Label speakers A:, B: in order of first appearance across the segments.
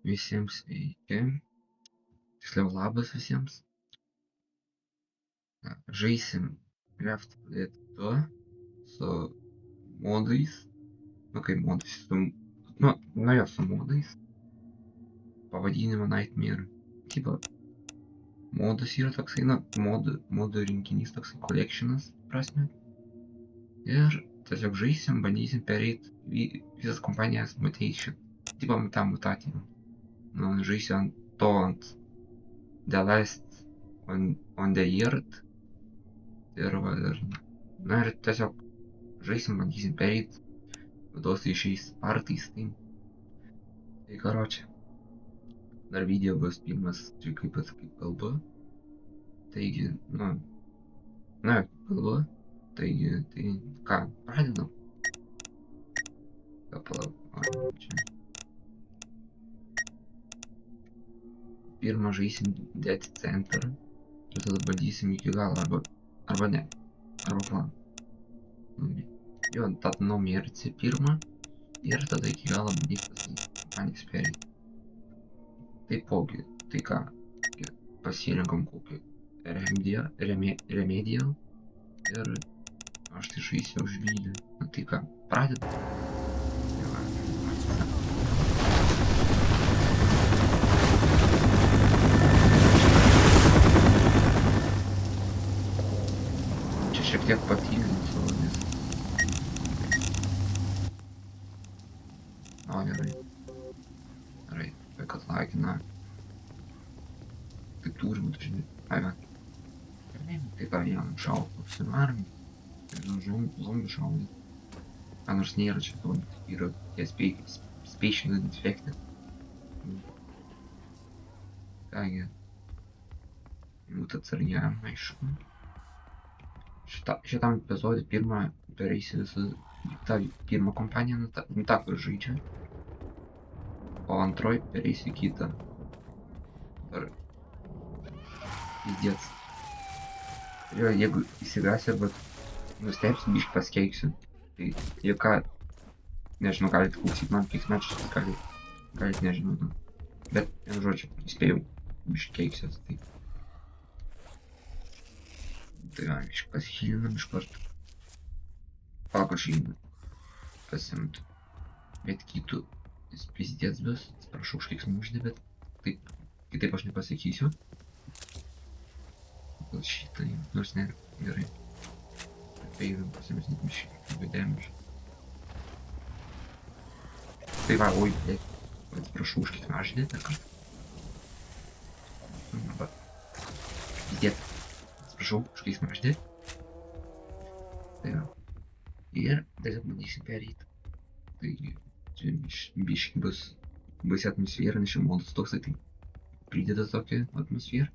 A: Visiems sveiki. Tiksliau labas visiems. Žaisim Left 4 Dead 2 su modais. Nu kaip modais, su modais. Pavadinimu Nightmare. Tipo, modas yra toksai, modų rinkinys toksai collectionas prasme. Ir tiesiog žaisim, bandysim pereiti visas kompanijas mutation. Tipo, mutacijų. Žaisiu ant The Last on the Earth. Ir tiesiog žaisim, bandysim pereit vidos šiais partais. Tai karočią. Dar video bus pirmas, čia kaip kalbu. Taigi, kalbu. Taigi, tai ką, pradedam. Palauk, čia. Pirmą žaisim Dead Center. Ir tada bandysim iki galo, arba ne. Arba plan. Jo, tad numirti pirmą. Ir tada iki galo bandysim kompanijas pereit. Taipogi, tai ką, pasirenkam kokį Remedial ir aš tai žaisiu už lygį. Na tai ką, pradedam. Čia šiek tiek patylinsiu, nes... O, gerai. Gerai, tai kad laikina. Tai turi būti, žinai. Ai, va. Tai ką jam šautų, apsivarom. Zombių šaudė. Ką nors nėra čia zombių, yra tie Special Infected. Kągi. Būt atsargiam, aišku. Šitam epizodui pirmą pereisi visą tą pirmą kompaniją, tą kur žaidžia. O antroj pereisi kitą. Dar pizdėts. Jo, jeigu įsigąsi, bet nustebsi, biškį paskeiksiu. Tai jeigu ką, nežinau, galite klausyti man keiksmečius, galite nežinau. Bet, vienu žodžiu, įspėjau, biškį keiksiuos. Tai va, biškį pasihilinam iš karto. Palauk, aš einu pasimtų. Bet kitų pizdėts bus, atsiprašau už keiksmuždį, bet taip, kitaip aš nepasakysiu. Gal šitai, nors ne, gerai. Peivim pasimėsnit miškį, labai damage. Tai va, oi, blėt, atsiprašau už keiksmuždį, dar kartą. Va, pizdėt, atsiprašau už keiksmuždį. Tai va. Ir tiesiog bandysim pereit. Taigi, čia biškį bus atmosfera, nes čia modas toksai, tai prideda tokią atmosferą.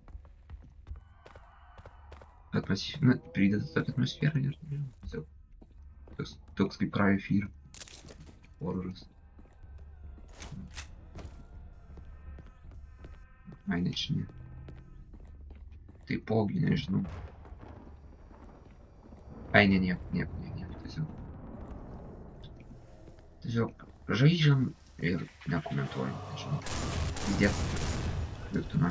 A: Prideda tokią atmosferą ir tiesiog toks kaip Cry of Fear hororas. Ai, ne čia ne. Taipogi, nežinau. Ai, nieko, tiesiog žaidžiam ir nekomentuojam, nežinau. Pizdėt, liktume.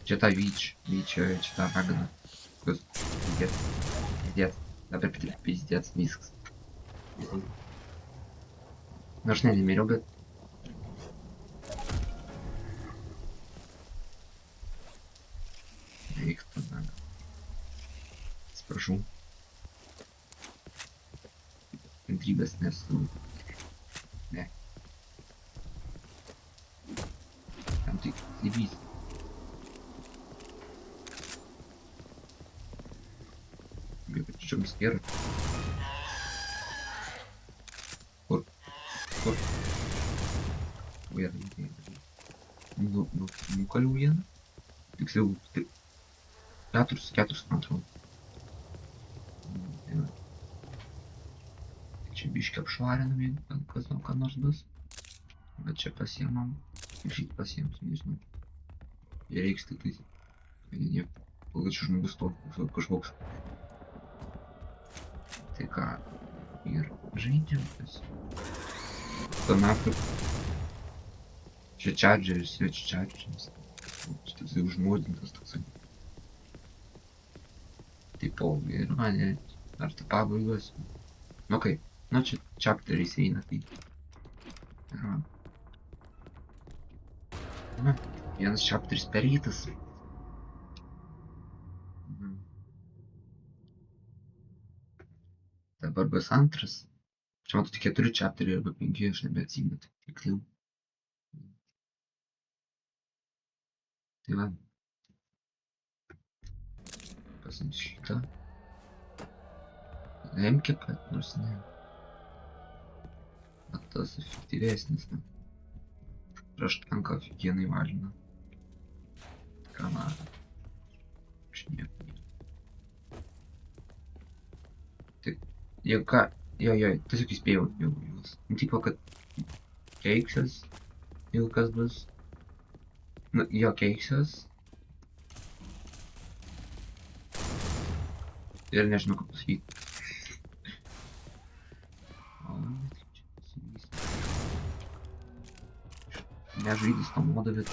A: Čia ta čia ta ragana. Pizdėt, dabar pizdėt, viskas. Nors nemiriau, bet... Eik tada. Atsiprašau. Kantrybės nesu. Ne. Tam tik įvys. Bet čia mus gerai. Kur? Gerai. Nukaliau vieną. Tiksliau, 4, man atrodo. Čia biškį apšvarinam, jeigu kas ką nors bus. Bet čia pasiemam. Ir šitą pasiemsim, nežinau. Jie reiks tik tais. Nieko. Gal čia žmogus to kažkoks. Tai ką. Ir žaidžiam tas. Tuo metu. Čia čadžeris, jo čia čadžeris. Čia toksai užmodintas toksai. Tipo, ir mane, ar tai pabaigos? Nu kaip, nu čia chapteris eina, tai. Aha. Na, vienas chapteris pereitas. Dabar bus antras. Čia matau tik 4 chapteriai arba 5, aš nebeatsimenu tiksliau. Tai va. Pasim šitą. Lemkė, nors ne. Bet tas efektyvesnis, ne. Prieš tanką ofigienai valina. Granatą. Aš nieko. Tai, jeigu ką, jo, tiesiog įspėjau jau juos. Nu, tipo, kad keiksias, jeigu kas bus. Nu, jo keiksias. Ir nežinau, ką pasakyti. Nežaidęs to modo, bet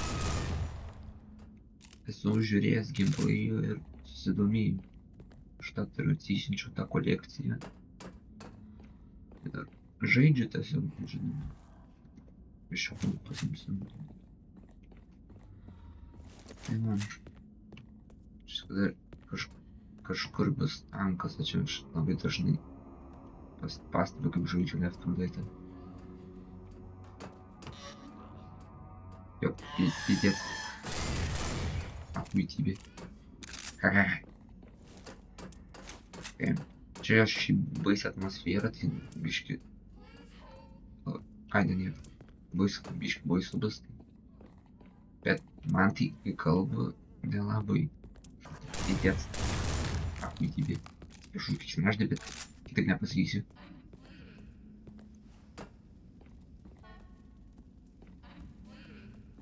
A: esu žiūrėjęs gameplay'ų ir susidomėjau. Užtat turiu atsisinčiau tą kolekciją. Ir žaidžiu tiesiog, žinoma. Iš jų pasimsiu. Tai man. Kažkur bus tankas, tačiau aš labai dažnai pastebiu, kaip žaidžiu Left 4 Dead. Jo, пиздец. Ахуй тебе. Ха-ха. Čia aš šį baisę atmosferą, tai biški... Ai, ne, biški baisu bus. Bet man tai, kai kalbu, nelabai. Pidėts. Ахуй тебе. Šūkį šmeždė, bet kitaip nepasakysiu.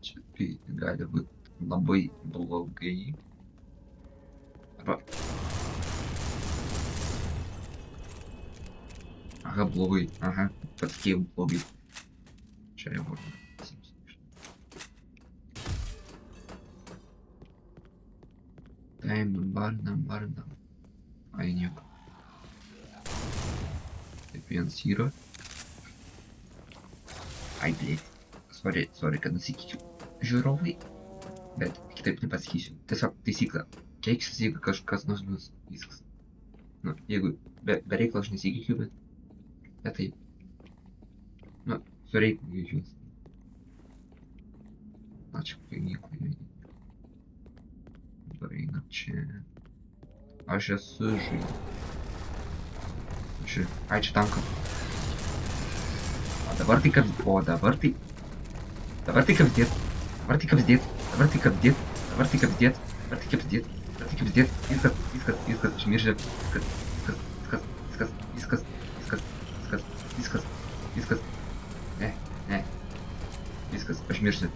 A: Čia tai gali būti labai blogai. Arba... Aha, blogai. Aha, patikėjau blogai. Čia jau buvo. Бардам. Ai nieko. Taip vienas yra. Ai, blėt. Sorry, kad nusikeičiu žiūrovai. Bet kitaip nepasakysiu. Tiesiog taisyklė. Keiksis, jeigu kažkas nors bus. Viskas. Nu, jeigu be reikalo aš nesikeikiu, bet taip. Nu, su reikalu keičiuosi. Ačiū, kai nieko neįdė. Dabar eina čia. Aš esu žaidžiu. Ai, čia tanka. O dabar tai kaip... Dabar tai kaip dėt. Viskas, užmiršė. Viskas. Ne. Viskas, užmiršė.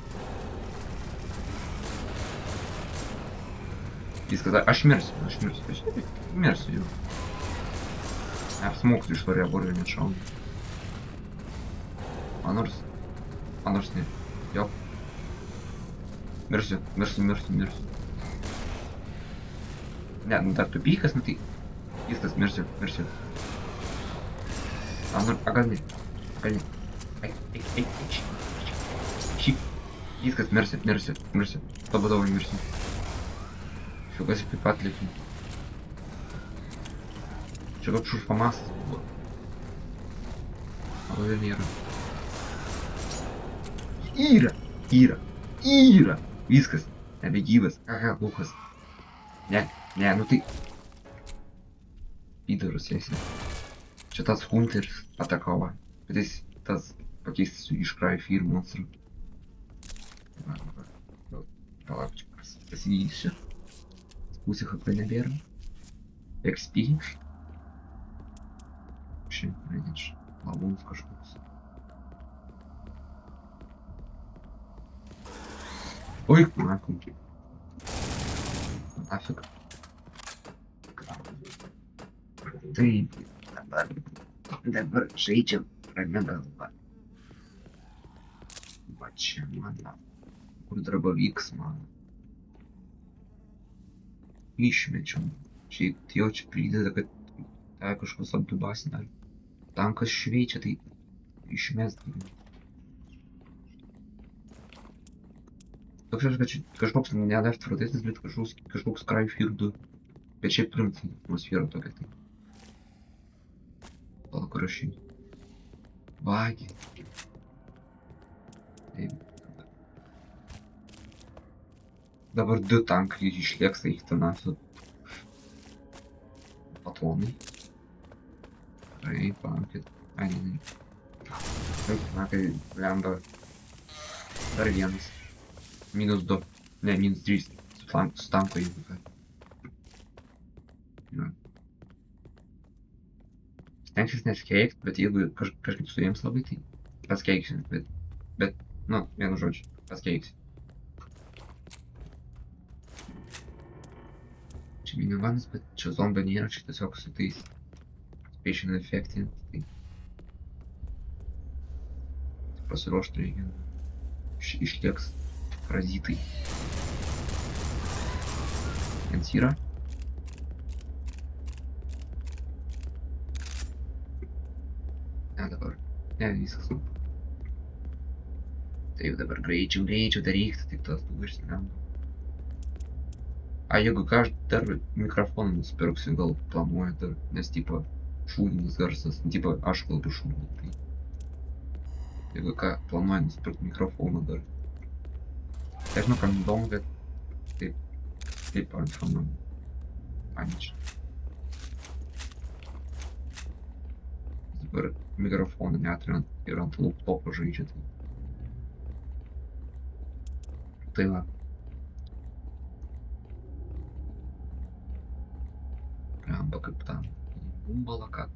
A: Viskas, aš mirsiu jau. Apsmoksiu iš to revolverio net šaunu. Man nors ne. Jo. Mirsiu. Ne, nu dar tupykas, nu tai... Viskas, mirsiu. A gal ne. Eik. Šiaip. Viskas, mirsiu. Labadovai mirsiu. Фига себе патлики. Čia kaip šurfamasas buvo. Arba Venera. Yra. Viskas. Nebegyvas. Aha, Lukas. Ne, nu tai... Įdarus esi. Čia tas Hunteris atakavo. Bet jis tas pakeistas iš Cry Fear monstrų. Palauk, čia pasigysiu. Pusė HP nebėra. XP. Šiaip, reikia lavūns kažkoks. Oi, makom. Nafig. Taip, dabar žaidžiam ramia galva. Va čia mano. Kur darbą man. Išmečiau. Šiaip jau čia prideda, kad tai kažkas apdubasina. Tankas šveičia, tai išmest geriau. Toks aš, kad čia kažkoks ne Left 4 Dead, bet kažkoks Cryfield 2. Bet šiaip primtina atmosfera tokia tai. Palauk, kur aš jį. Vagi. Taip. Dabar 2 tankai išlieks, tai ten su patronai. Gerai, palaukit. Ai, ne. Taip, tankai lenda. Dar vienas. -2. Ne, -3. Su tanko įvyka. Stengsis neskeikti, bet jeigu kažkaip su jiems labai, tai paskeiksi. Bet, nu, vienu žodžiu, paskeiksi. Čia minivanas, bet čia zombio nėra, čia tiesiog su tais special effectint, tai pasiruošti reikia. Išlieks parazitai. Jens yra. Ne, dabar. Ne, viskas. Taip, dabar greičiau daryk, taip tas duris lenda. A, jeigu ką, aš dar mikrofoną nusipirksiu, gal planuoju dar, nes tipo šūdinis garsas, tipo aš kalbu šūdinį, tai jeigu ką, planuoju nusipirkti mikrofoną dar. Tai žinau, kam įdomu, bet taip painformuoju. Panečiau. Dabar mikrofoną net ir ant laptopo žaidžia, tai. Tai va. Прямо как там. Бумбала как.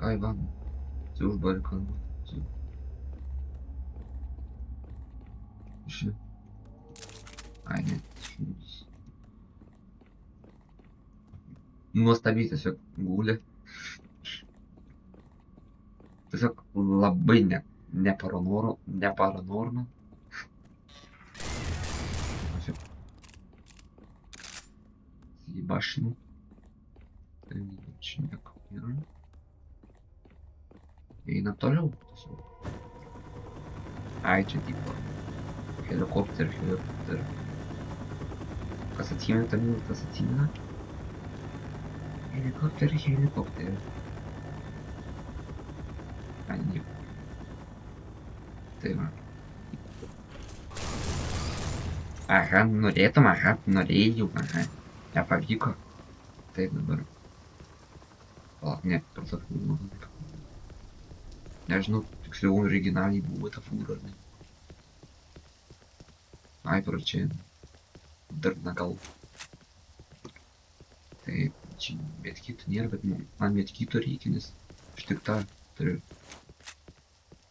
A: Ай, ладно. Все уж баррикад. Еще. Ай, нет. Nuostabiai tiesiog gulė. Tiesiog labai neparanorma. Ебашну. Tai čia nieko nėra. Einam toliau. Ai, čia tipo helikopter. Kas atsimena, tas atsimena. Helikopter. Ai, nieko. Tai va. Aha, norėjau. Nepavyko. Taip dabar. Palauk, ne, per tą fūrą. Nežinau, tiksliau originaliai buvo ta fūra, ar ne. Ai, pračiai. Dar gal. Taip, čia medkitų nėra, bet man medkitų reikia, nes aš tik tą turiu.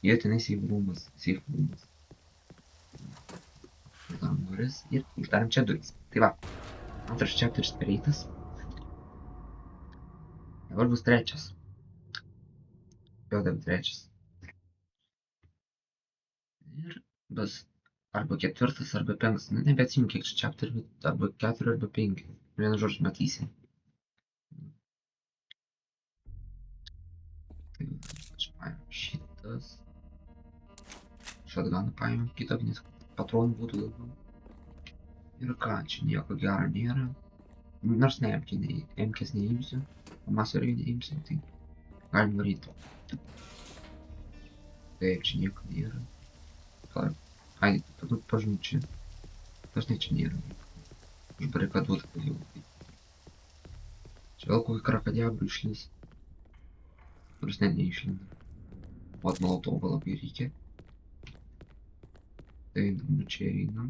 A: Jie tenai safe roomas. Uždarom duris ir uždarom čia duris. Tai va. Antras chapteris pereitas. Dabar bus trečias. Jau dar trečias. Ir bus arba ketvirtas, arba penktas. Nu, nebeatsimenu kiek čia chapterių, arba 4, arba 5. Vienu žodžiu matysim. Tai čia paėmėm šitas. Shotguną paėmėm kitą, nes patronų būtų daugiau. Ir ką, čia nieko gero nėra. Nors ne, MKs neimsiu, o Maserį neimsiu, tai galim varyti. Taip, čia nieko nėra. Ai, pažinau čia. Dažnai čia nėra. Užbarikaduota kad jau. Čia vėl kokį krakadiabrų išlys. Kuris neišlenda. O molotovo labai reikia. Tai dabar čia einam.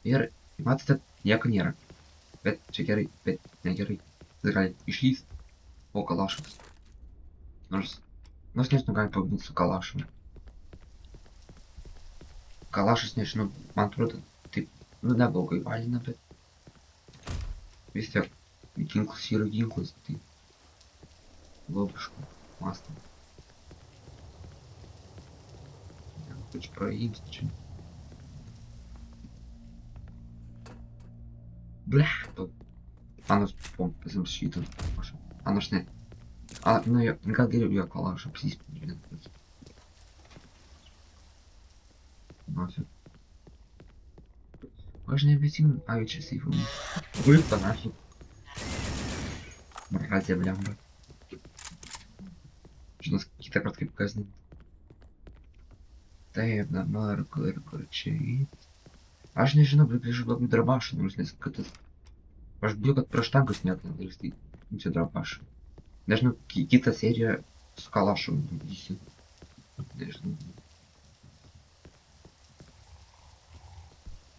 A: Ir, matote, nieko nėra. Bet čia gerai, bet negerai. Tai gali išlyst. O kalašas. Nors nežinau, gali pabūti su kalašu. Kalašas, nežinau, man atrodo, taip, nu neblogai valina, bet vis tiek ginklas yra ginklas, tai logiškai mąstant. Хоч проїмся чи. Бля, то. А ну, bizim щитом. А ну ж не. А, ну я gal geriau jo kalašą apsisprendžiu. Нафиг. Aš nebeatsimenu. Ai, čia seifų. Gulk panašiai. Mrazė, blemba. Žinos, kitą kartą kaip kasdien. Taip, dabar kur čia eit. Aš nežinau, bet grįžau labai drabašą, nors nes kad tas. Aš bijau, kad prieš tankus net nedarys, tai čia drabašą. Nežinau, kitą seriją su kalašu bandysiu. Nežinau.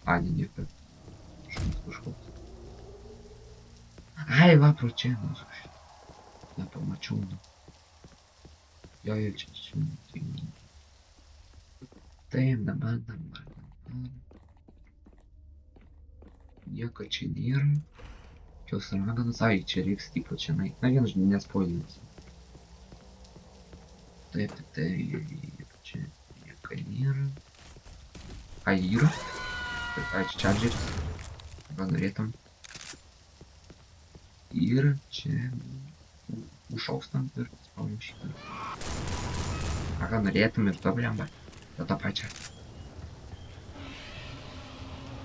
A: A, ne, nieko. Šuns kažkoks. Ai, va, pro čia, nu, nepamačiau, nu. Jo, čia. Taip, dabar. Nieko čia nėra. Jokios raganos. Ai, čia reiks tipo čia nai. Na, vien nespoilinsiu. Taip, čia nieko nėra. Ai, yra? Ai, čia čardžeris. Gal norėtum? Ir čia užšaustam ir spaudžiam šitą. A gal norėtum ir to blemba? Ta pačia.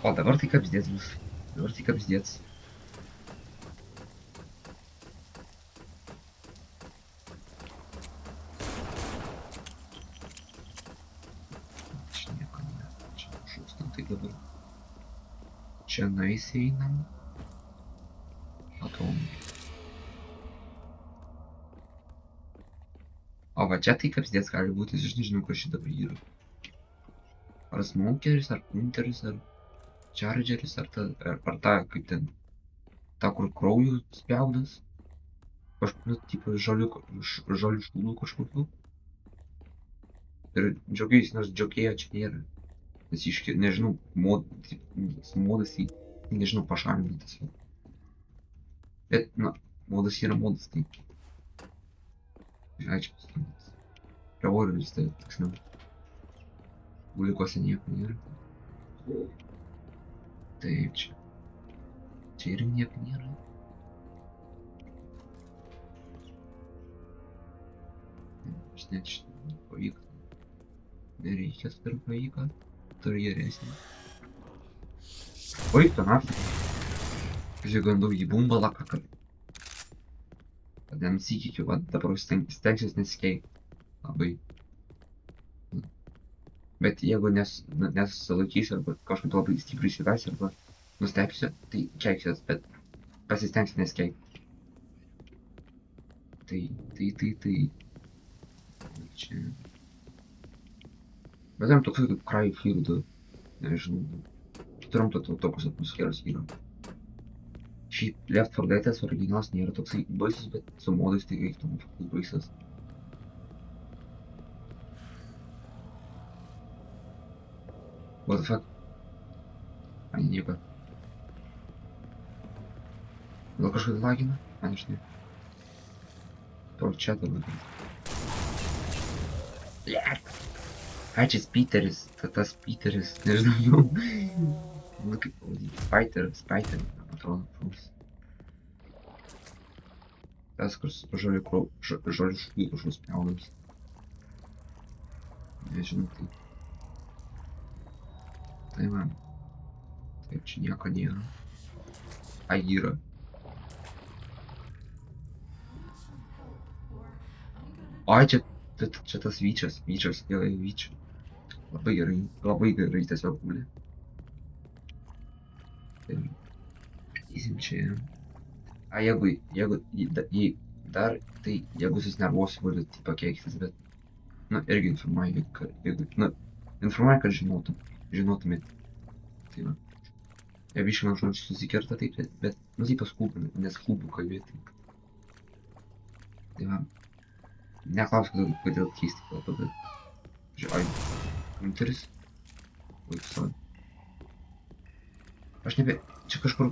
A: O dabar tai kapzdėts bus. Dabar tai kapzdėts. Čia nieko nėra. Čia užšaustam tai dabar. Čia nais einam. Atomai. O va čia tai kapzdėts gali būti, aš nežinau, kas šitą dabar yra. Ar smokeris, ar punteris, ar čardžeris, ar ta, kaip ten, ta, kur kraujų spjaudas. Nu, tipo, žalių šūdų kažkokių. Ir džiaugiais, nors džiaugėjo čia nėra. Nes nežinau, modas į, nežinau, pašalintas. Bet, na, modas yra modas, tai. Ai, čia pasakymas. Revolveris, tai tiksliau. Gulikose nieko nėra. Taip, čia. Čia ir nieko nėra. Aš net šitą pavyko. Nereikia dar pavyko. Turi geresnį. Oi, tu nafik. Žigandau į bumbalą, kad nenusikikiu, va dabar stengsiuos nesikeik. Labai. Bet jeigu nesusilaikysiu arba kažkaip labai stipriai įsivesiu arba nustebsiu, tai keiksiuos, bet pasistengsiu nesikeik. Tai. Čia. Bet turim toksai kaip Cryfield, nežinau. Turim tokios atmosferos yra. Šiaip Left 4 Dead'as originalas nėra toksai baisus, bet su modais tai reiktų būti baisas. What the fuck? Ai, nieko. Gal kažkas lagina? Man aš ne. Pro čia dabar. Ai, čia Spiteris, tas Spiteris, nežinau. Nu kaip pavadinti, Spiter, atrodo, šaus. Tas, kur su žaliu šūdų kažkoks spjaudams. Nežinau, tai. Tai man. Taip, čia nieko nėra. Ai, yra. Ai, čia tas vyčias, gerai vyčia. Labai gerai tiesiog guli. Ir įsim čia. A, jeigu dar, tai jeigu susinervuosiu, galiu tai pakeiktis, bet, nu, irgi informuoju, kad žinotumėt. Tai va. Jeigu biškai žodžiu susikerta taip, bet, nu, tai paskubinu, nes klubu kalbėti. Tai va. Neklausk, kodėl keisti kalbą, bet. Žiūrėjau, komiteris. Oi, sorry. Aš čia kažkur,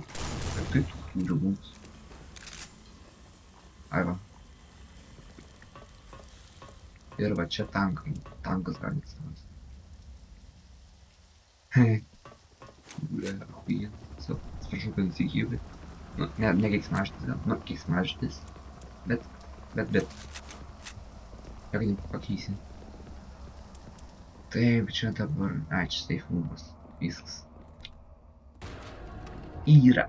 A: kaip turi būt. Ai va. Ir va čia tankas gali atsirast. Бля, охуенно. Все, спрошу, kad įsigyvi. Nu, ne keiksmažodis, gal. Nu, keiksmažodis. Bet. Jak nepakeisi. Taip, čia dabar. Ai, čia safe roomas. Viskas. Yra.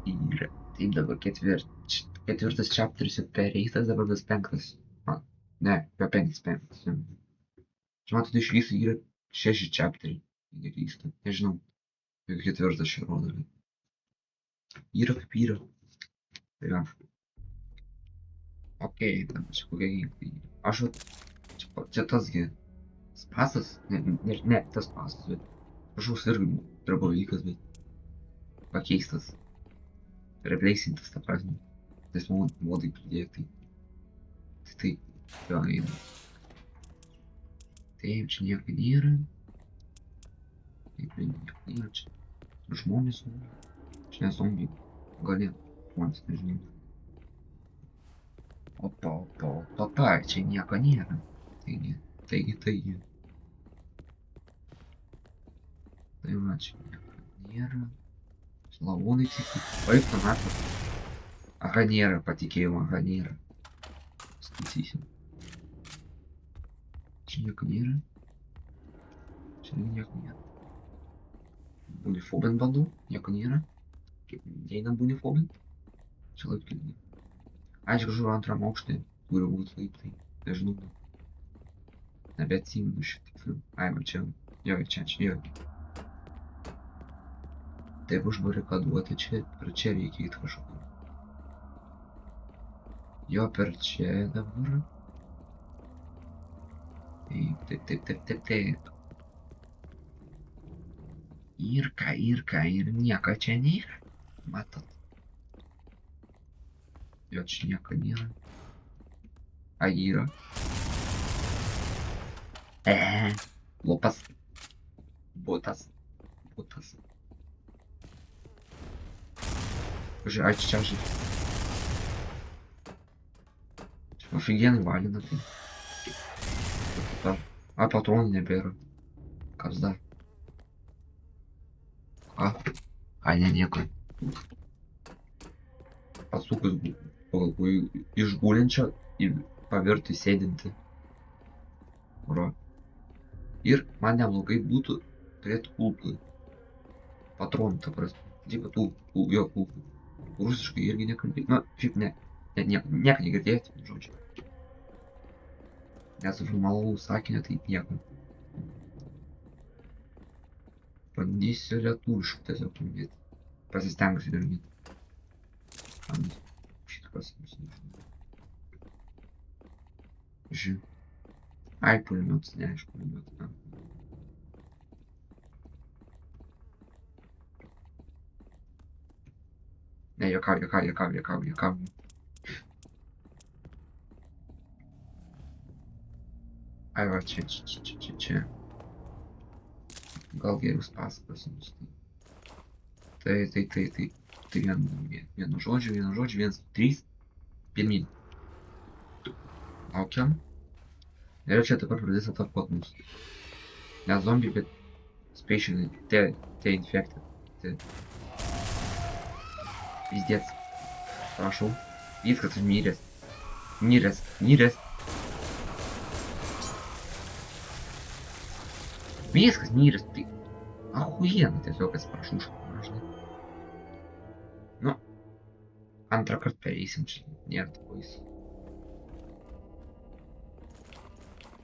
A: Taip, dabar ketvirtas chapteris jau pereitas, dabar bus penktas. Ne, jau penktas. Čia matote, iš viso yra 6 chapteriai. Neklystu. Nežinau. Jau ketvirtas čia rodo. Yra kaip yra. Tai va. Okei, dabar čia kokia ginklai. Aš čia tasgi. Spasas? Ne, tas spasas, bet. Kažkoks irgi drabovykas, bet. Pakeistas. Replaceintas, ta prasme. Nes modai pridėti. Tai jo, eina. Taip, čia nieko nėra. Taip, nieko nėra čia. Žmonės. Čia ne zombiai. Gal ne. Žmonės, nežinau. Opa, čia nieko nėra. Taigi. Tai va, čia nieko nėra. Lavonai tik. Oi, panašu. Aha, nėra, patikėjau, aha, nėra. Skaitysim. Čia nieko nėra. Čia nieko nėra. Bunifobin bandau, nieko nėra. Neina bunifobin. Čia laiptai. Ai, čia kažkur antram aukštai. Turi būti laiptai. Nežinau. Nebeatsimenu šitą. Ai, va čia. Jo, čia. Taip užbarikaduoti čia. Per čia reikia įt kažkokį. Jo, per čia dabar. Taip. Ir nieko čia nėra. Matot. Jo, čia nieko nėra. A, yra. Lopas. Botas. Ai, čia žai. Офигенно валено ты. А патрон nebėra. Kas dar? Ai, ne, nieko. Pasukus pagalvoju iš gulinčio pavirti sėdinti. Ir man neblogai būtų turėti kulkų. Patronų, ta prasme. Tipo jo kulkų. Rusiškai irgi nekalbėjau. Nu, šiaip ne. Nieko negirdėti, žodžiu. Nesuformalavau sakinio, tai nieko. Bandysiu lietuviškai tiesiog kalbėti. Pasistengsiu kalbėti. Šitą pasiimsiu. Žiūrėjau. Ai, pulimetas, neaišku, pulimetas. Ne, juokauju. Ai, va, čia. Gal geriau pasakosim. Tai vienu žodžiu, 1, 3, pirmyn. Laukiam. Ir čia dabar pradės atakuot mus. Ne zombiai, bet spatial, tie infected. Пиздец. Прошел. Viskas miręs. Viskas miręs. Tai охуенно tiesiog atsiprašau už mažai. Nu, antrą kartą pereisim čia. Nėra tako jis.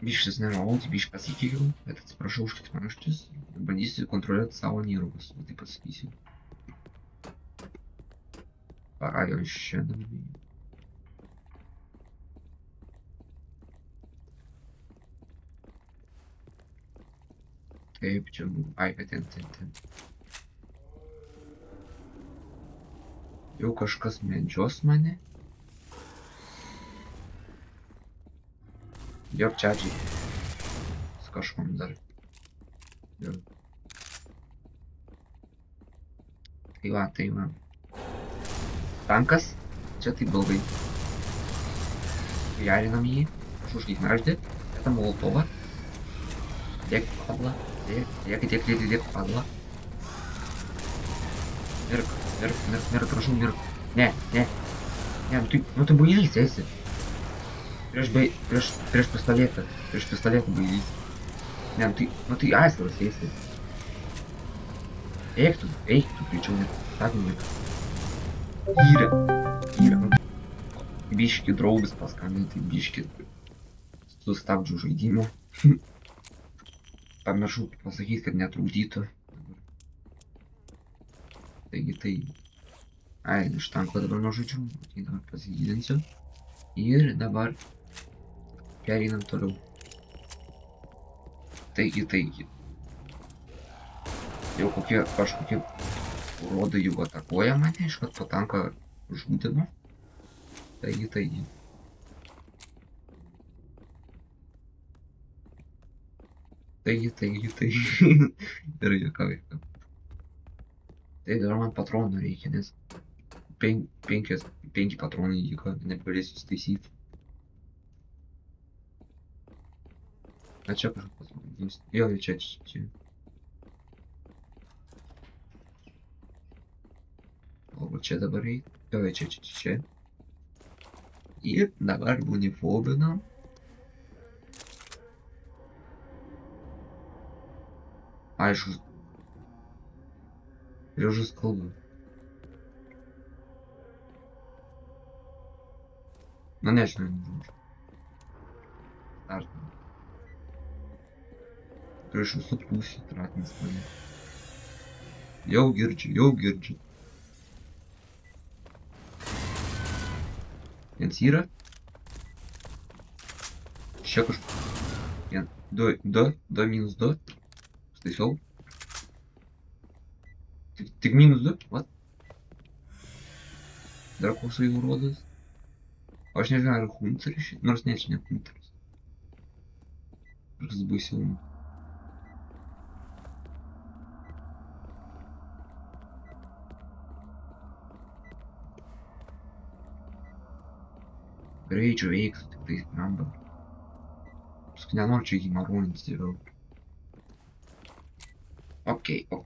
A: Biškis nemalonus, biškis pasikeikiau, bet atsiprašau už keiksmažodžius. Bandysiu kontroliuoti savo nervus, taip pasakysiu. Ai, aš šiandien. Taip, čia buvo. Ai, ten. Jau kažkas medžios mane. Jau čadžiai. Su kažkom dar. Jau. Tai va. Tankas. Čia taip blogai. Jarinam jį. Aš užkeiksmaždį. Это молотова. Дек, падла. Як, падла. Мерк, прошу, мерк. Не, ну ты боись, если. Прежь пистолета боись. Не, ну ты айслес, если. Эй, тут причем нет. Так, нет. Ира, ну ты бишки дроу без пасками, ты бишки. Сустав уже Дима. По маршруту посадить, как не трудито. Ты. Ай, штанку dabar nužudžiau, tai dabar pasigydinsiu. Ir dabar pereinam toliau. Taigi. Jau kažkokie urodai jau atakuoja mane, iš karto tanką žudino. Taigi. Ir juokauju. Tai dabar man patronų reikia, nes 5 patronai liko, negalėsiu staisyti. А čia kažkoks jo, čia. O čia dabar reikia. Jo, čia. Ir dabar unifobinam. Aišku. Ir už kalbų. Nu nežinau, Startam. Prieš visų pusį tratins mane. Jau girdžiu. Viens yra. Čia kažkur. 2 minus 2. Staisiau. Tik minus 2, vat. Dar koksai urodas. O aš nežinau, ar hunteris šit, nors ne, čia ne hunteris. Kažkas baisiau. Greičiau veiks, tik tai spramba. Paskui nenoriu čia jį maroninti vėl. Okei. O,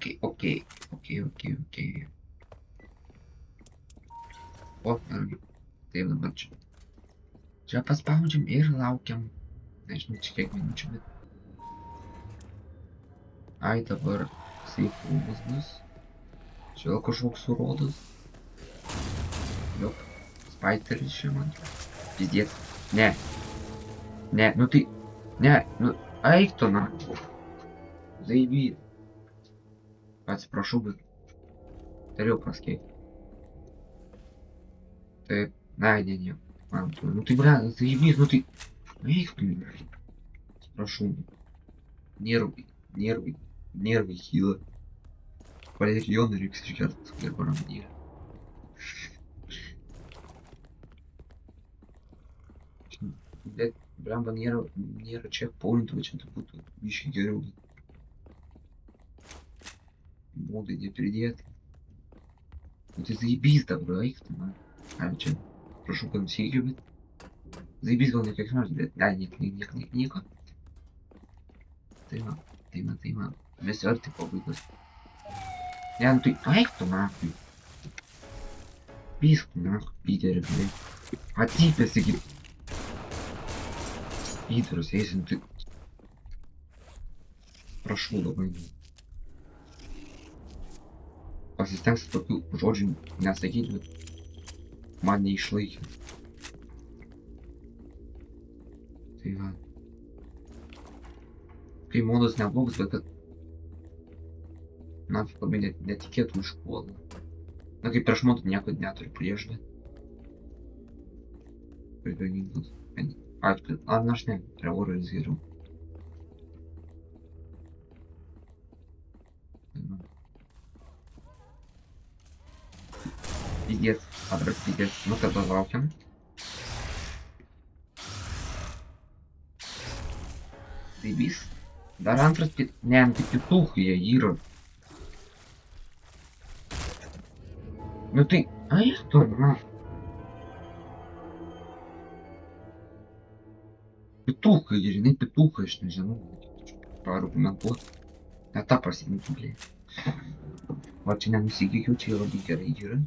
A: taip dabar čia. Čia paspaudžiam ir laukiam. Nežinau, čia kiek minučių, bet... Ai, dabar seifumas bus. Čia vėl kažkoks urodas. Jop, Spideris čia man. Pizdėt. Ne, nu tai... Ne, nu... Eik tu, na. Zaibį. Atsiprašau, bet... Turėjau paskeiti. Taip, ne. Man tu, nu tai, bля, zaibys, nu tai... Eik tu, atsiprašau. Nervai kyla. Valerijoną reiks išgert ir paramdė. Bet, blemba, nėra checkpointų, čia tai būtų biškai geriau. Modai nepridėti. Nu tai zaibys dabar, eik tu, man. Ai, čia, prašau, kad nusikėjau, bet... Zaibys gal ne kiek nors, bet... Ne, nieko. Tai man. Visi arti pabaigos. Ne, nu tai, eik tu, nakui. Pysk, nakui, Piterį, blei. Atsipės iki... Piterus, eisim, tai... Prašau labai. Pasistengsiu tokių žodžių nesakyti, bet man neišlaikė. Tai va. Kai modas neblogas, bet kad... Na, labai netikėtų užpuolą. Na, kaip prieš modą nieko neturiu prieš, bet... Priganingas. Nors ne, prie oro jis geriau. Pidės, antras pidės. Nu, tada laukiam. Zaibys. Dar antras pidės. Ne, tai pituchai jie yra. Nu tai, eik tu, na. Pituchai, žinai, pituchai, aš nežinau. Paargumentuot. А та pasirinkti, blė. O čia nenusigikiau, čia labai gerai yra.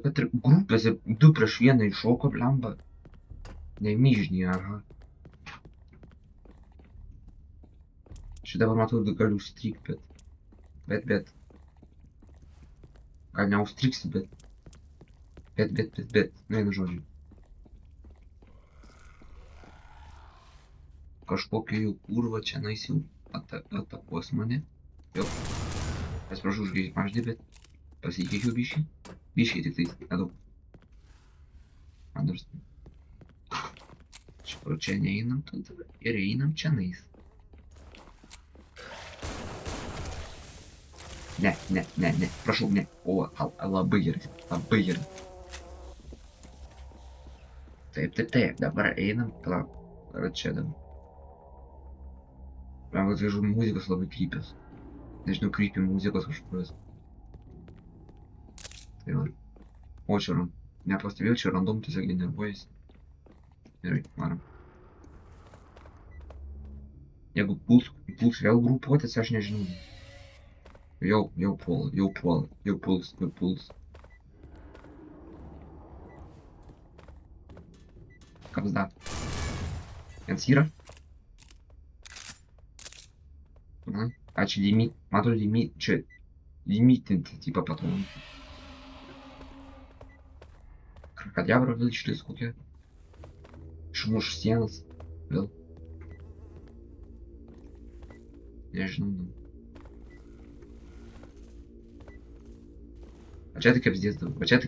A: Bet ir grupėse 2 prieš 1 iššoko, blemba. Nemyžnį, aha. Čia dabar matau, galiu užstrykt, bet. Gal neužstriksi, bet. Nu, vienu žodžiu. Kažkokia jau kurva čia nais jau atakuos mane. Jau. Atsiprašau už greičmaždį, bet pasikeičiau biškį. Biškį tik tais, nedaug. Anders. Čia neinam tada ir einam čia nais. Ne. Prašau, ne. O, labai gerai. Labai gerai. Taip. Dabar einam. Palauk. Ar čia dabar. Man kad žodžiu muzikos labai krypės. Nežinau, krypė muzikos kažkokios. Tai va. O čia nepastebėjau, čia random tiesiog generuojasi. Gerai, varom. Jeigu puls vėl grupuotis, aš nežinau. Jau puls. Kas dar? Jens yra? Aha. A čia limit, matau čia limitinti, tipo patronų. Krakadiabra vėl išlis kokia. Išmuš sienas. Vėl. Nežinau. Va čia tai kaip zdės, va čia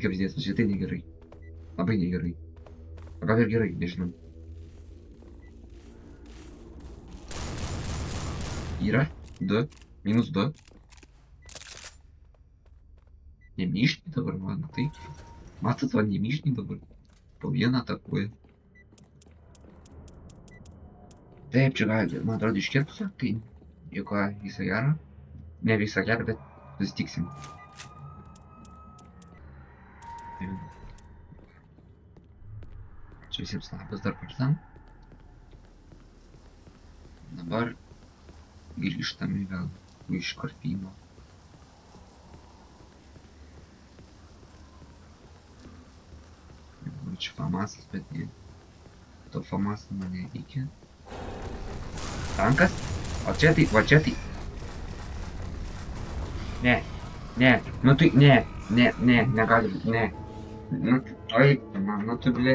A: tai negerai. Labai negerai. O gal ir gerai, nežinau. Yra 2, minus 2. Nemyžni dabar man, tai. Matot, va nemyžni dabar. Po vieną atakuoja. Taip, čia gali, man atrodo, iškirpsiu, tai juk visą gerą. Ne visą gerą, bet susitiksim. Čia visiems labas dar kartą. Dabar grįžtame vėl iš karpyno. Čia famasas, bet ne. To famasą man nereikia. Tankas? O čia tai, va čia tai. Ne. Nu tai, ne, negali būti, ne. Nu, oi, nu tu, blė.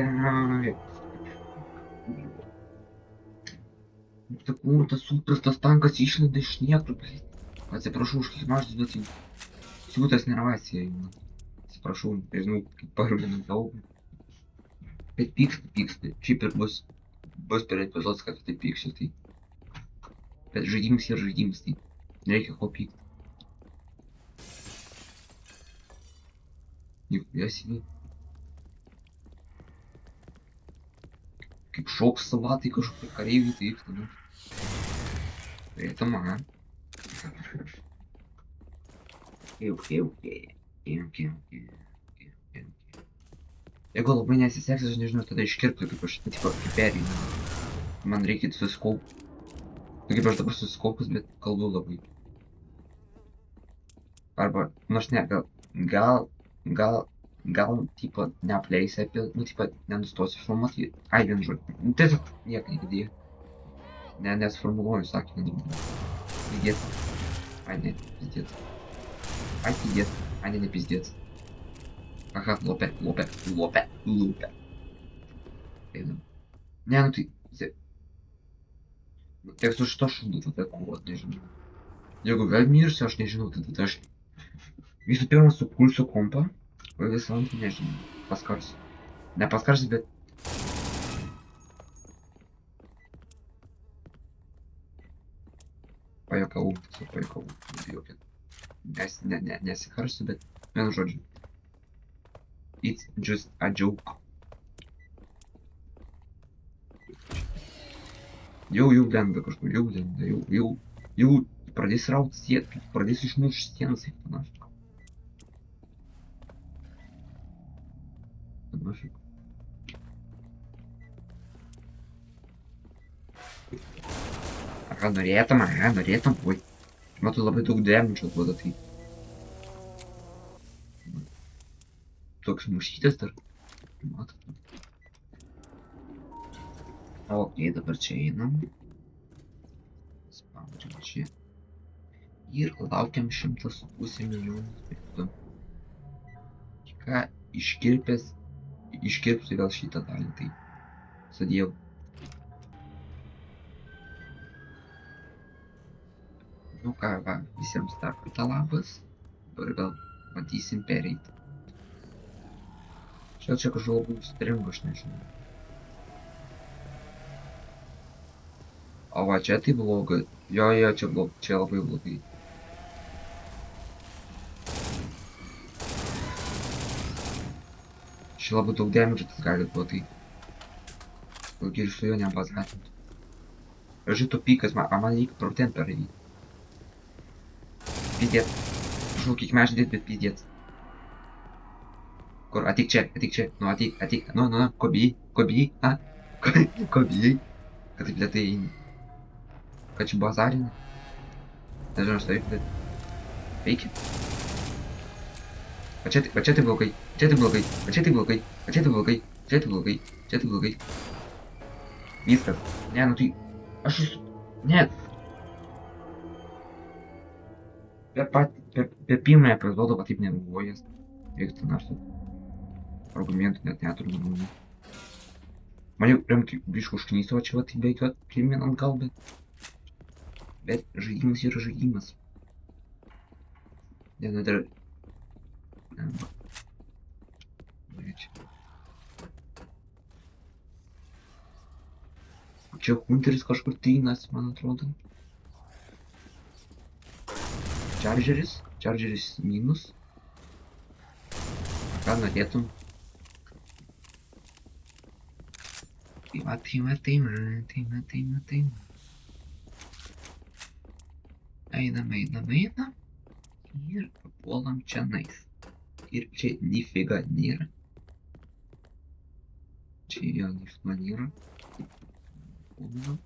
A: Такой tas suprastas tankas išlenda iš niekur, blė. Atsiprašau už kiekmaždį, bet jau siūtas nervacija jau. Atsiprašau, nežinau, kaip parūdinu daug. Bet pyksta. Šiaip ir bus per epizodas, kad tai pyksiu, tai. Bet žaidimas yra žaidimas, tai nereikia ko pykti. Juk esi. Kaip šoks savatai kažkokie kareiviai, tai tada. Tai это мага. Окей. Jeigu labai nesiseks, aš nežinau, tada iškirpti, kaip aš, tipo, kaip perėjau. Man reikia susikaupt. Kaip aš dabar susikaupas, bet kalbu labai. Arba, nors ne, gal, tipo, neapleisi apie, nu, tipo, nenustosi filmuoti. Ai, vien žodžiu. Nu, tiesiog nieko negirdėjau. Nesformuluoju sakinį. Пиздец. Ai, ne, пиздец. Ai, пиздец. Ai, ne, пиздец. Ага, лопе. Einam. Ne, nu tai... Tiek su šito šūdu tada kovot, nežinau. Jeigu vėl mirsiu, aš nežinau, tada aš... Visų pirma, supulsiu kompą, o visą antrą, nežinau, paskarsiu. Ne paskarsiu, bet... Pajuokavau, bijokit. Nesikarsiu, bet vienu žodžiu. It's just a joke. Jau lenda kažkur, jau pradės raut sieną, pradės išmušti sienas ir panašiai. Panašiai. Norėtum, oi. Matau labai daug damage duoda tai. Toks mušytis dar. Matot. Ok, dabar čia einam. Spaudžiam čia. Ir laukiam 100,5 milijonų smeigtų. Ką iškirpsiu gal šitą dalį, tai sudėjau. Nu ką, va, visiems dar kartą labas. Dabar gal matysim pereit. Čia kažko labai stringo, aš nežinau. O va, čia tai blogai. Jo, čia labai blogai. Čia labai daug damage tas gali duoti. Gal ir su juo nepaskatinti. Ir šito pikas, man reikia pro ten pereit. Пиздец. Пошел кикмаш дед, пиздец. Kur, ateik čia. Nu, ateik. Nu, ko bijai, a? Ko bijai? Kad taip lėtai eini. Kad čia bazarinė. Nežinau, aš taip, bet... Veikia. Va čia tai blogai. Viskas. Ne, nu tai... Aš esu... Ne. Per pirmąją epizodą va taip nebuvo jas. Vyksta nors argumentų net neturiu nuomonių. Man jau remti biškų užknyso, čia va taip beveik priminant gal, bet žaidimas yra žaidimas. Ne, dar... Čia Hunteris kažkur teinas, man atrodo. Chargeris minus. Ką norėtum? Tai va. Einam. Ir papuolam čia nais. Ir čia nifiga nėra. Čia jo nifiga nėra. Papuolam.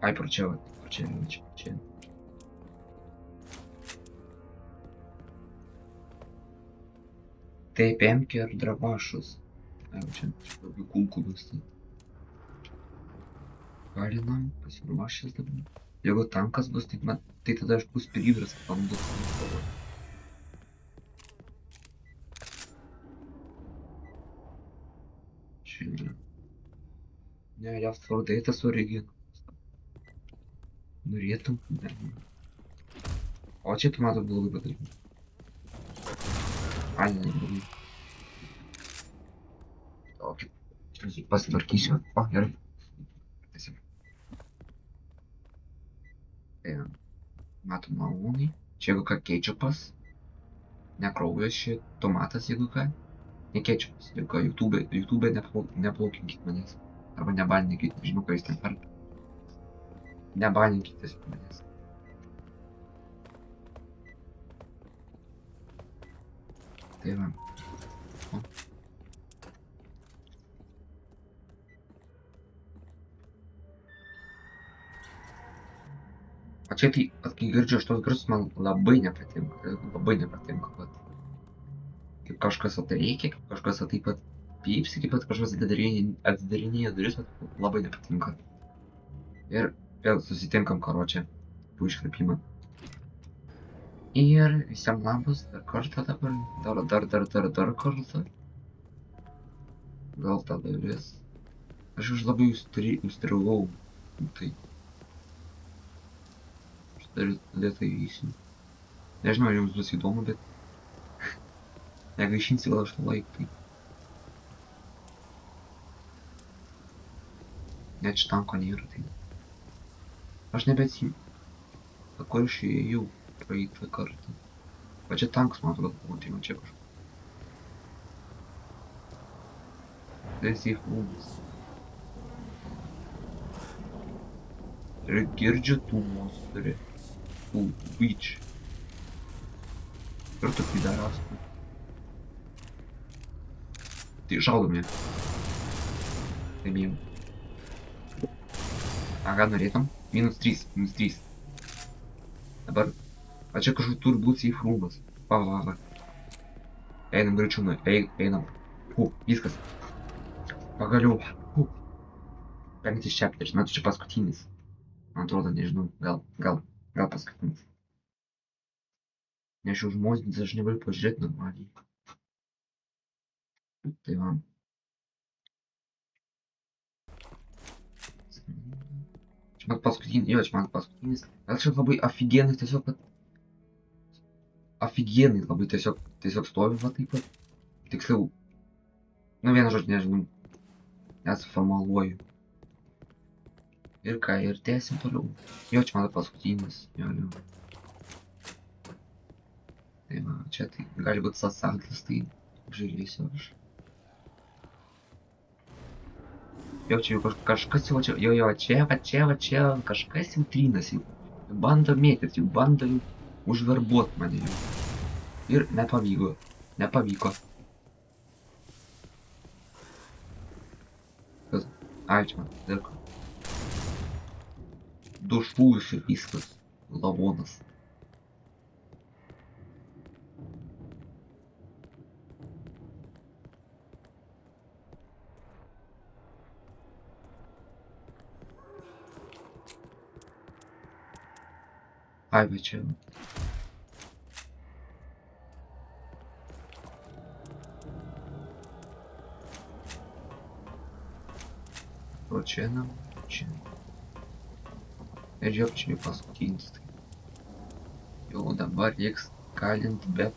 A: Ai, pro čia. Taip, emki ir drabašus. Ai, čia labai kulkų bus. Galinam, pasiruošęs dabar. Jeigu tankas bus, tai tada aš bus priverstas panaudoti. Čia yra. Ne, Left 4 Dead tas original. Norėtum? Ne. O čia tu matot blogai padarytum. Ai, neblogai. Ok. Pasitvarkysiu. O, gerai. Matom malūnai. Čia jeigu ką kečupas. Ne kraujas čia. Tomatas jeigu ką. Ne kečupas. Jeigu ką YouTube neplaukinkit manęs. Arba nebalinkit. Nežinau, ką jūs ten perka. Nebalinkit tiesiog manęs. Tai va. O. O čia tai, kai girdžiu šitos garsus, man labai nepatinka. Vat. Kaip kažkas atrėkia, kaip kažkas taip pat pypsi, kaip pat kažkas atidarinėja duris, labai nepatinka. Ir vėl susitinkam karočią po iškvėpimą. Ir visiems labas, dar kartą dabar, dar kartą. Gal ta dalis. Aš labai užstrigau. Tai. Aš dar lėtai įsiu. Nežinau, ar jums bus įdomu, bet... Negaišinsi gal aš laik, tai. Net štanko nėra, tai. Aš nebeatsimenu. Kur aš ėjau praeitą kartą. Va čia tankas, man atrodo, buvo, tai man čia kažkas. Tai safe rooms. Ir girdžiu tų monstrų. Tų witch. Ir tokių dar rastų. Ты шaudo мне. Ты мимо. Ага, norėtum. -3, -3. Dabar. A čia kažkur turi būti safe roomas. Va. Einam greičiau, einam. Viskas. Pagaliau. 5 chapteris, na tu čia paskutinis. Man atrodo, nežinau, gal paskutinis. Nes jau žmonės aš negaliu pažiūrėti normaliai. Tai va. Čia man paskutinis. Gal čia labai aфиgenai tiesiog, kad... Aфиgenai labai tiesiog stovi va taip pat. Tiksliau. Nu vieną žodį nežinau. Nesuformaluoju. Ir ką, ir tęsim toliau. Jo, čia man paskutinis. Jo. Tai va, čia tai gali būti sasaklis, tai žiūrėsiu aš. Jo, čia jau kažkas jau čia, jo, čia, kažkas jau trynasi. Bando mėtyt, jau bando užverbuot mane jau. Ir nepavyko. Kas? Ai, čia man, dėkui. Du šūvius ir viskas. Lavonas. Ai, bet čia. O čia nam, čia. Ir jau čia paskutinis. Jau dabar reiks kalint be.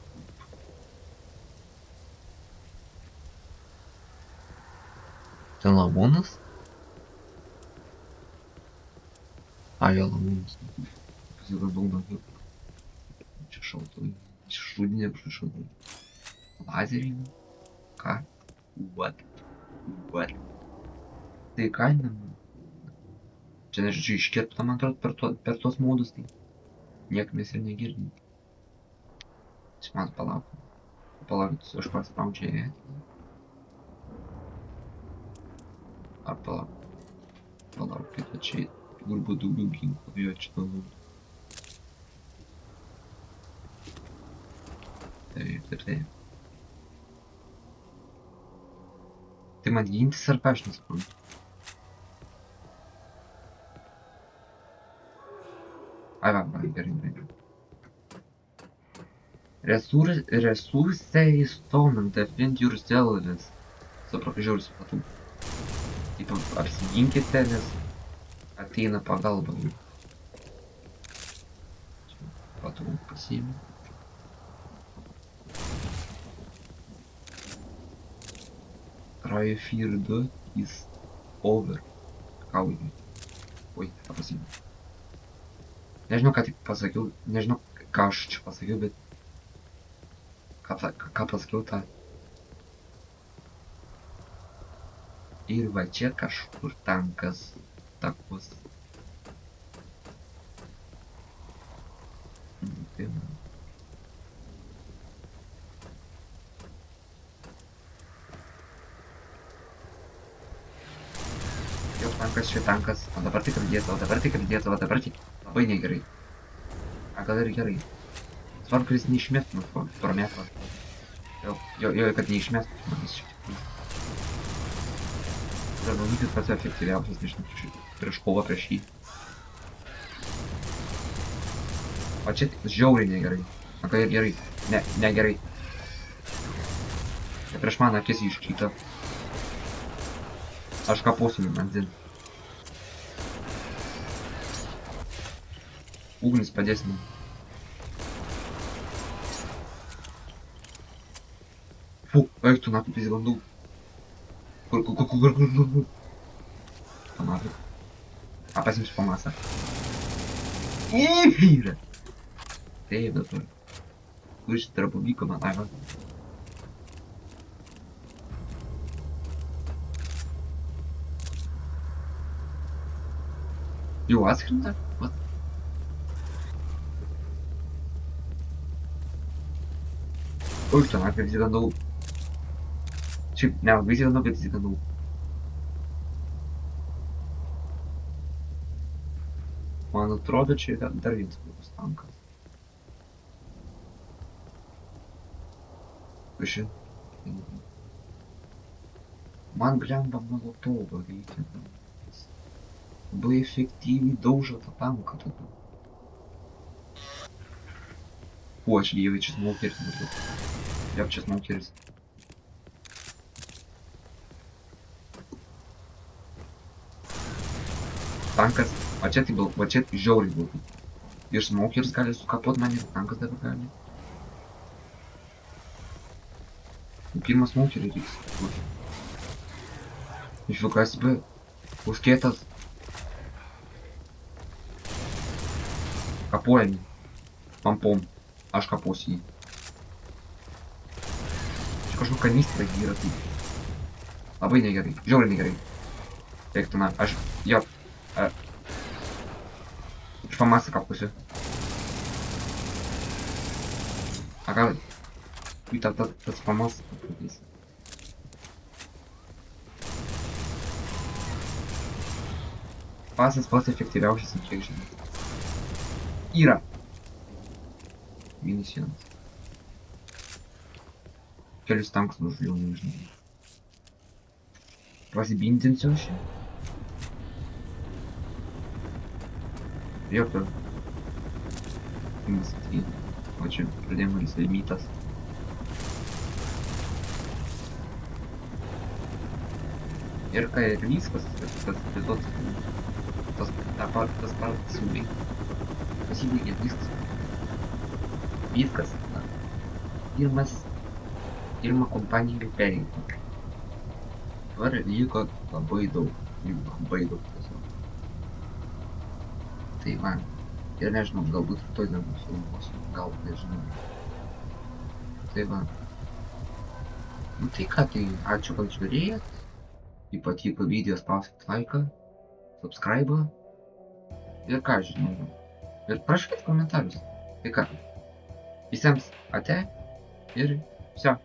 A: Ten lavonas? A, jo lavonas. Pasiradau daugiau. Čia šautuvai. Šūdinė šautuvai. Lazeriai. Ką? What? Tai kainam. Čia nežodžiu iškirpta, man atrodo, per tuos modus, tai niek mes ir negirdim. Čia man palaukit, aš paspaudžiu ją. Ar palaukit, čia turbūt daugiau ginklų, jo čia daugiau. Taip. Tai man gintis ar ką aš nesuprantu? Ai, va, gerai. Resursai įstomint, defend yourselves. Žiūrėjau, supratau. Taip, apsiginkite, nes ateina pagalba. Patau pasiėmė. Cry Fear 2 is over. Kaujai. Oi, ką pasiėmė. Nežinau, ką tik pasakiau, nežinau, ką aš čia pasakiau, bet... Ką pasakiau tą... Ir va čia kažkur tankas takus. Tai man. Jo tankas, čia tankas, o dabar tik pridėta, labai negerai. A gal ir gerai. Svarbu, kad jis neišmėstų pro metrą. Jo, kad neišmėstų manis šiek tiek. Dragonytis pats efektyviausias, nežinau, prieš kovą prieš jį. O čia žiauriai negerai. A gal ir gerai. Negerai. Tai prieš man akis iščyta. Aš kaposiu man dzin. Ugnis padės man. Фу, eik tu naku pizgandau. Kur. Pamatai. A, pasimsiu pamasą. Vyra. Taip, dabar. Kur šitą yra pavyko man, ai va. Jau atskrenda? Vat. Oi, ten apie pizgandau. Šiaip nelabai žinau, bet įsiganau. Man atrodo, čia yra dar vienas puikus tankas. Kažin. Man blemba molotovą reikia. Labai efektyviai daužo tą tanką tada. О, я сейчас смокер смотрю. Я сейчас смокер. Tankas, va čia tai va čia žiauriai blogai. Ir smokeris gali sukapuot mane, tankas dabar gali. Pirmas smokerį reiks. Iš VKSB. Užkėtas. Kapuojami. Pampom. Aš kapuosiu jį. Čia kažkokia kanistra yra tai. Labai negerai. Žiauriai negerai. Eik tenai. Aš... Jo. Aš pamasą kapuosiu. A gal... И tas pamas kaputys. Pasas pats efektyviausias, kiek žinau. Yra. Minus vienas. Kelius tankus nužudžiau, nežinau. Pasibindinsiu aš. Jokio. Minus 3. O čia pradėjimas limitas. Ir kai ir viskas, tas epizodas, tas partas pasibaigė viskas. Viskas. Pirma kompanija perėjo. Dabar liko labai daug. Tiesiog. Tai va. Ir nežinau, galbūt rytoj dar nufilmuosiu. Gal nežinau. Tai va. Nu tai ką, tai ačiū, kad žiūrėjot. Jei patiko video, spauskit laiką, subscribe ir ką žinau. Ir prašykit komentarus. Tai ką, visiems ate ir все.